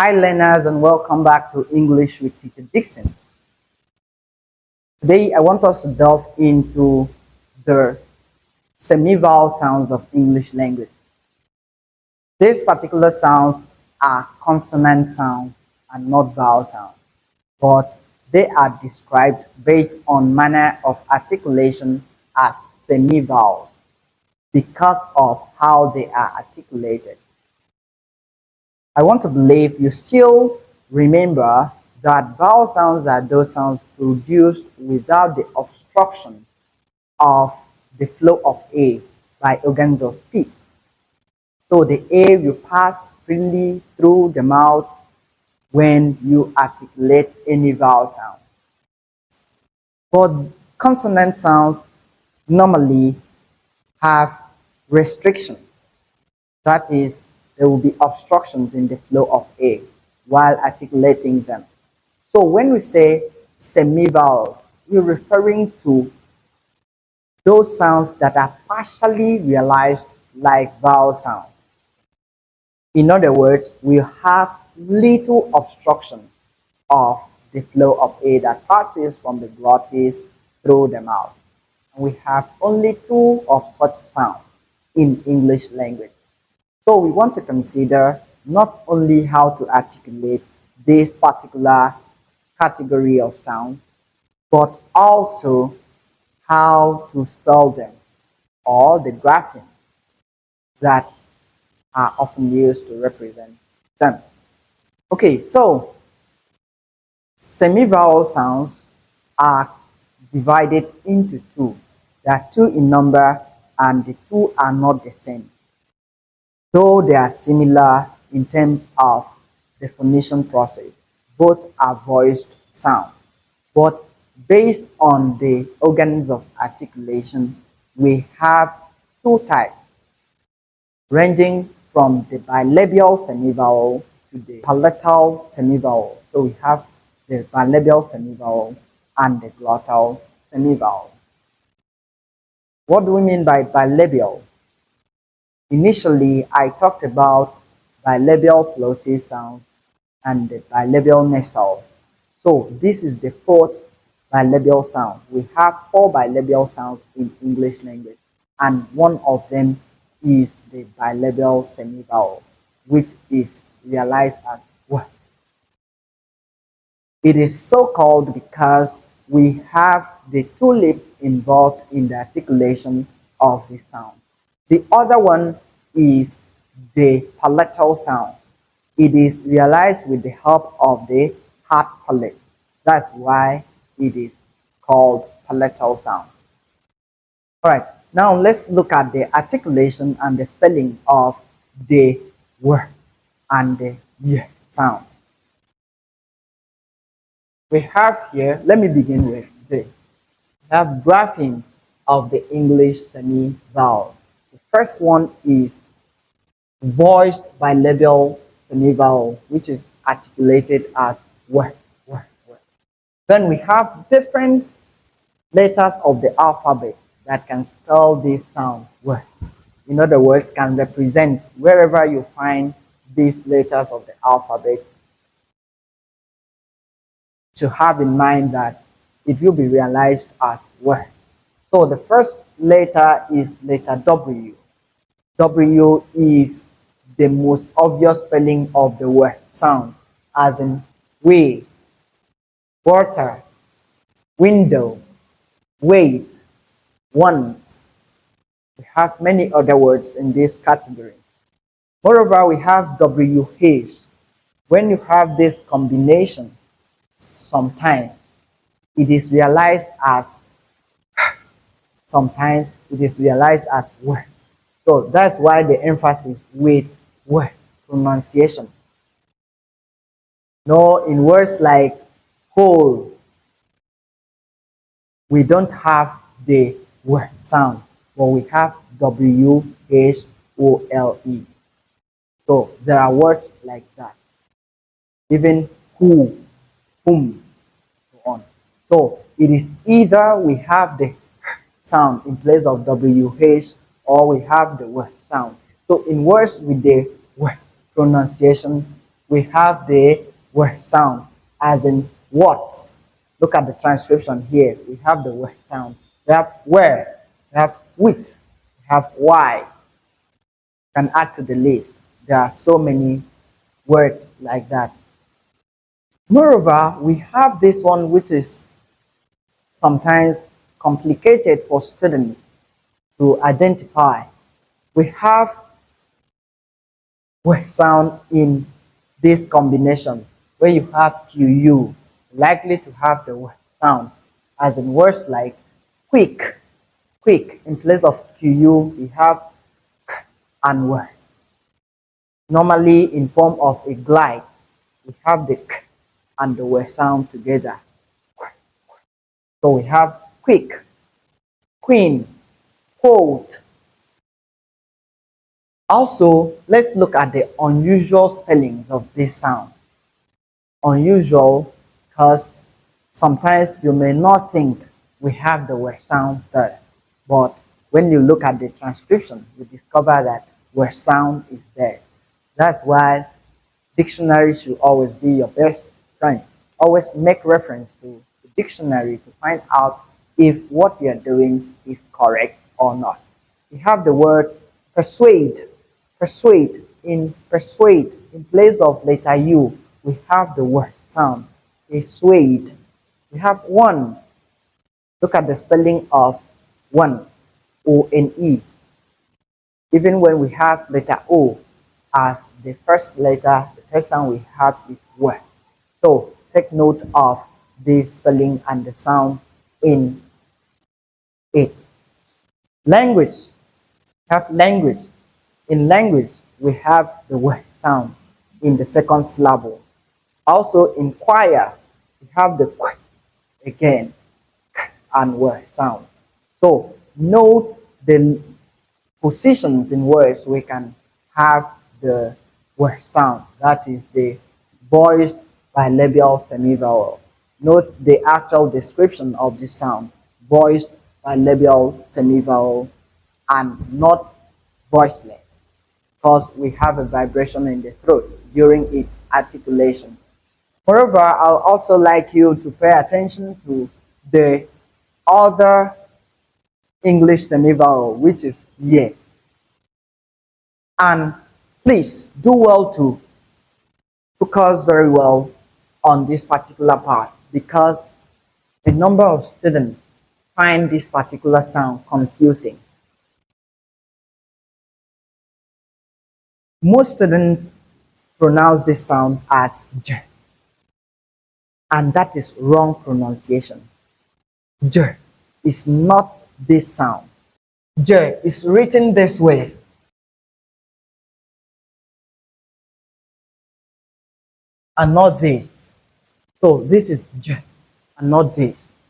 Hi learners, and welcome back to English with Teacher Dixon. Today I want us to delve into the semi-vowel sounds of English language. These particular sounds are consonant sound and not vowel sound, but they are described based on manner of articulation as semi-vowels because of how they are articulated. I want to believe you still remember that vowel sounds are those sounds produced without the obstruction of the flow of air by organs of speech. So the air will pass freely through the mouth when you articulate any vowel sound. But consonant sounds normally have restriction. That is, there will be obstructions in the flow of air while articulating them. So when we say semi-vowels, we're referring to those sounds that are partially realized like vowel sounds. In other words, we have little obstruction of the flow of air that passes from the glottis through the mouth. And we have only two of such sounds in English language. So we want to consider not only how to articulate this particular category of sound, but also how to spell them, or the graphemes that are often used to represent them. Okay, so semi-vowel sounds are divided into two. There are two in number and the two are not the same, though they are similar in terms of the phonation process. Both are voiced sound, but based on the organs of articulation, we have two types, ranging from the bilabial semivowel to the palatal semivowel. So we have the bilabial semivowel and the glottal semivowel. What do we mean by bilabial? Initially, I talked about bilabial plosive sounds and the bilabial nasal. So this is the fourth bilabial sound. We have four bilabial sounds in English language, and one of them is the bilabial semivowel, which is realized as w. It is so called because we have the two lips involved in the articulation of the sound. The other one is the palatal sound. It is realized with the help of the hard palate. That's why it is called palatal sound. Alright, now let's look at the articulation and the spelling of the w and the y sound. We have here, let me begin with this. We have graphemes of the English semi-vowels. The first one is voiced bilabial semivowel, which is articulated as w. Then we have different letters of the alphabet that can spell this sound w. In other words, can represent wherever you find these letters of the alphabet, to have in mind that it will be realized as w. So the first letter is letter W. W is the most obvious spelling of the w sound, as in way, water, window, wait, want. We have many other words in this category. Moreover, we have WH. When you have this combination, sometimes it is realized as sometimes it is realized as w. So that's why the emphasis with w pronunciation. No, in words like whole, we don't have the w sound, but we have WHOLE. So there are words like that. Even who, whom, so on. So it is either we have the sound in place of WH, or we have the w sound. So in words with the w pronunciation, we have the word sound, as in what. Look at the transcription here. We have the word sound. We have where, we have with, we have why. You can add to the list. There are so many words like that. Moreover, we have this one which is sometimes complicated for students to identify. We have word sound in this combination where you have QU, likely to have the word sound, as in words like quick. Quick, in place of QU, we have K and word. Normally in form of a glide, we have the K and the word sound together. So we have quick, queen, quote. Also, let's look at the unusual spellings of this sound. Unusual because sometimes you may not think we have the word sound there, but when you look at the transcription, you discover that word sound is there. That's why dictionary should always be your best friend. Always make reference to the dictionary to find out if what you're doing is correct or not. We have the word persuade. Persuade in place of letter U, we have the word sound persuade. We have one. Look at the spelling of one, O-N-E. Even when we have letter O as the first letter, the first sound we have is word. So take note of this spelling and the sound in it. Language. Have language. In language, we have the word sound in the second syllable. Also in choir, we have the qu again and word sound. So note the positions in words we can have the word sound. That is the voiced bilabial semivowel. Note the actual description of this sound. Voiced bilabial semivowel and not voiceless, because we have a vibration in the throat during its articulation. Moreover, I'll also like you to pay attention to the other English semivowel, which is ye. And please do well to focus very well on this particular part, because a number of students find this particular sound confusing. Most students pronounce this sound as j, and that is wrong pronunciation. J is not this sound. J is written this way. And not this. So this is j and not this.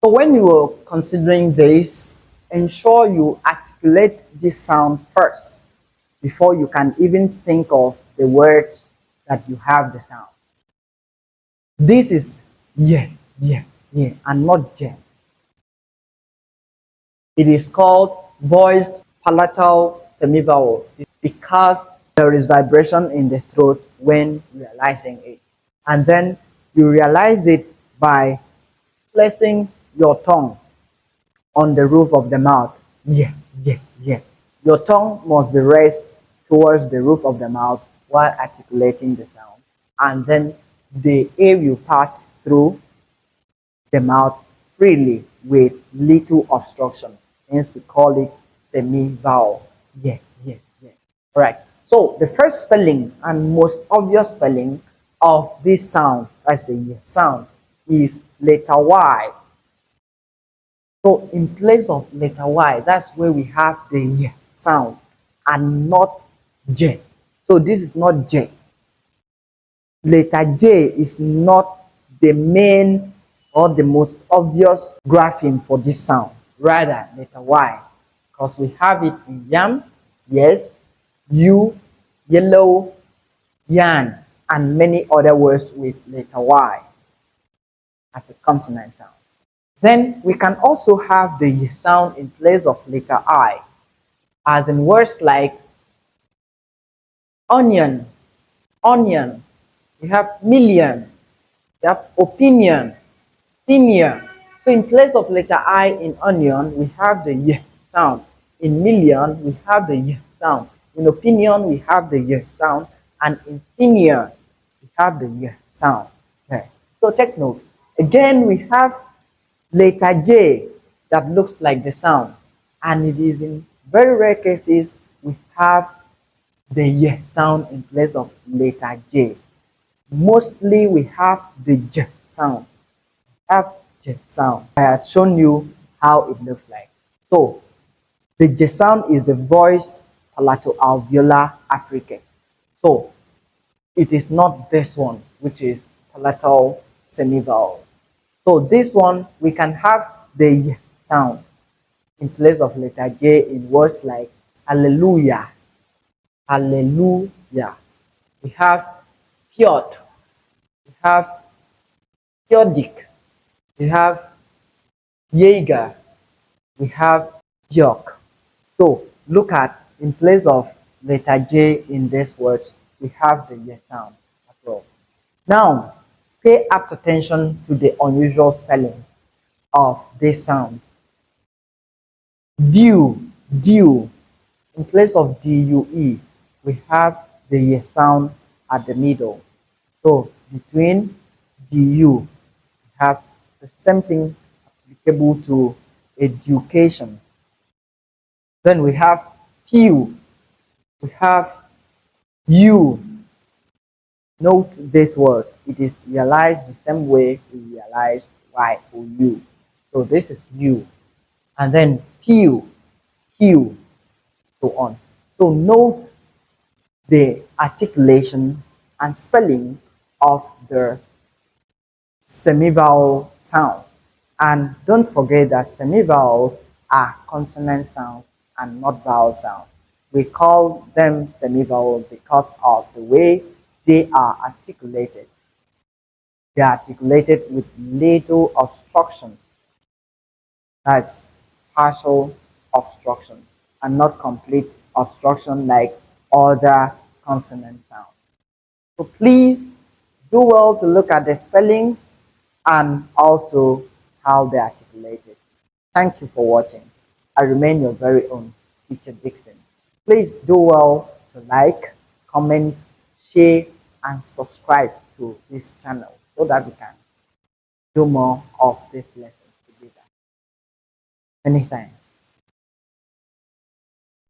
So when you are considering this, ensure you articulate this sound first before you can even think of the words that you have the sound. This is yeah, and not j. It is called voiced palatal semivowel because there is vibration in the throat when realizing it. And then you realize it by placing your tongue on the roof of the mouth. Yeah. Your tongue must be raised towards the roof of the mouth while articulating the sound. And then the air will pass through the mouth freely with little obstruction. Hence we call it semi-vowel. Yeah. Alright. So the first spelling and most obvious spelling of this sound, as the y sound, is letter Y. So in place of letter Y, that's where we have the y sound and not J. So this is not J. Letter J is not the main or the most obvious grapheme for this sound. Rather, letter Y, because we have it in yam, yes, you, yellow, yarn, and many other words with letter Y as a consonant sound. Then we can also have the y sound in place of letter I, as in words like onion, onion. We have million. We have opinion, senior. So in place of letter I in onion, we have the y sound. In million, we have the y sound. In opinion, we have the y sound. And in senior, we have the y sound. Okay. So take note. Again, we have letter J that looks like the sound. And it is in very rare cases we have the y sound in place of letter J. Mostly we have the j sound. Have j sound. I had shown you how it looks like. So the j sound is the voiced palato-alveolar affricate. So it is not this one, which is palatal semivowel. So this one we can have the y sound in place of letter j in words like hallelujah, hallelujah. We have fjord, we have fjordic, we have Jaeger, we have York. So look at, in place of letter J in these words, we have the Y sound as well. Now, pay apt attention to the unusual spellings of this sound. Dew, dew. In place of D-U-E, we have the Y sound at the middle. So between DU, we have the same thing applicable to education. Then we have few, we have you. Note this word, it is realized the same way we realize Y or U. So this is you. And then few, Q, so on. So note the articulation and spelling of the semivowel sounds. And don't forget that semivowels are consonant sounds and not vowel sounds. We call them semivowel because of the way they are articulated. They are articulated with little obstruction, that's partial obstruction, and not complete obstruction like other consonant sounds. So please do well to look at the spellings and also how they are articulated. Thank you for watching. I remain your very own Teacher Dixon. Please do well to like, comment, share, and subscribe to this channel so that we can do more of these lessons together. Many thanks.